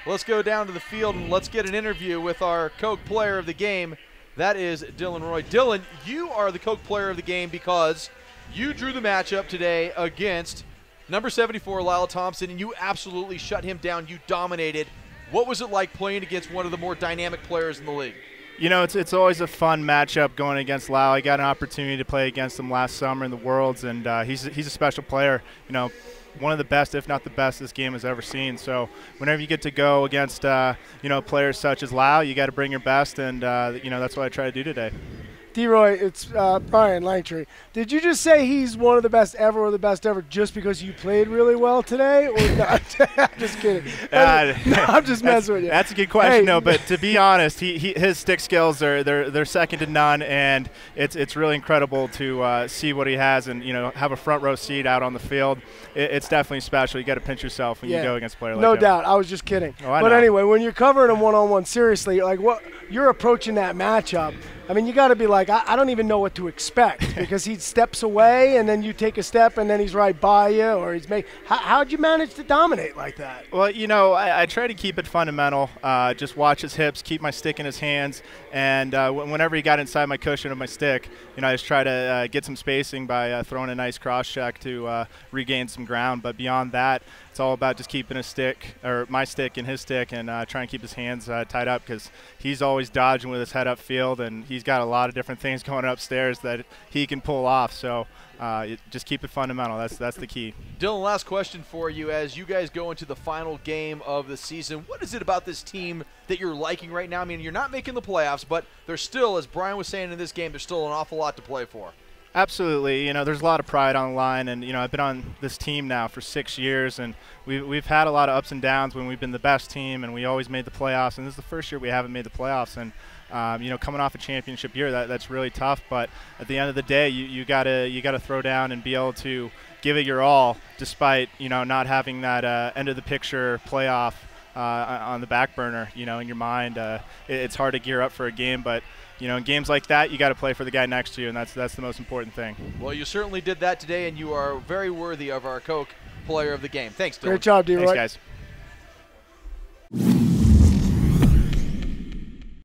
Let's go down to the field and let's get an interview with our Coke player of the game. That is Dillon Roy. Dillon, you are the Coke player of the game because you drew the matchup today against number 74, Lyle Thompson, and you absolutely shut him down. You dominated. What was it like playing against one of the more dynamic players in the league? You know, it's always a fun matchup going against Lyle. I got an opportunity to play against him last summer in the Worlds, and he's a special player. You know, one of the best, if not the best, this game has ever seen. So whenever you get to go against, players such as Lyle, you got to bring your best, and, that's what I try to do today. D-Roy, it's Brian Langtree. Did you just say he's one of the best ever or the best ever just because you played really well today? Or not? I'm just kidding. I'm just messing with you. That's a good question, hey. No, but to be honest, his stick skills they're second to none, and it's really incredible to see what he has and, have a front row seat out on the field. It's definitely special. You got to pinch yourself when you go against a player like no him. doubt. I was just kidding. Oh, but anyway, when you're covering him one-on-one, seriously, like what you're approaching that matchup, I mean, you got to be like, I don't even know what to expect because he steps away and then you take a step and then he's right by you or he's how'd you manage to dominate like that? Well, I try to keep it fundamental, just watch his hips, keep my stick in his hands, and whenever he got inside my cushion of my stick, I just try to get some spacing by throwing a nice cross check to regain some ground. But beyond that, it's all about just keeping his stick, or my stick in his stick, and trying to keep his hands tied up because he's always dodging with his head upfield, and he's got a lot of different things going upstairs that he can pull off. So just keep it fundamental. That's the key. Dillon, last question for you. As you guys go into the final game of the season, what is it about this team that you're liking right now? I mean, you're not making the playoffs, but there's still, as Brian was saying in this game, there's still an awful lot to play for. Absolutely. There's a lot of pride on the line, and, I've been on this team now for 6 years, and we've had a lot of ups and downs when we've been the best team, and we always made the playoffs, and this is the first year we haven't made the playoffs, and coming off a championship year, that's really tough, but at the end of the day, you gotta throw down and be able to give it your all despite, not having that end of the picture playoff on the back burner, in your mind. It's hard to gear up for a game, but in games like that, you got to play for the guy next to you, and that's the most important thing. Well, you certainly did that today, and you are very worthy of our Coke player of the game. Thanks, Dillon. Great job, D-Roy. Thanks, guys.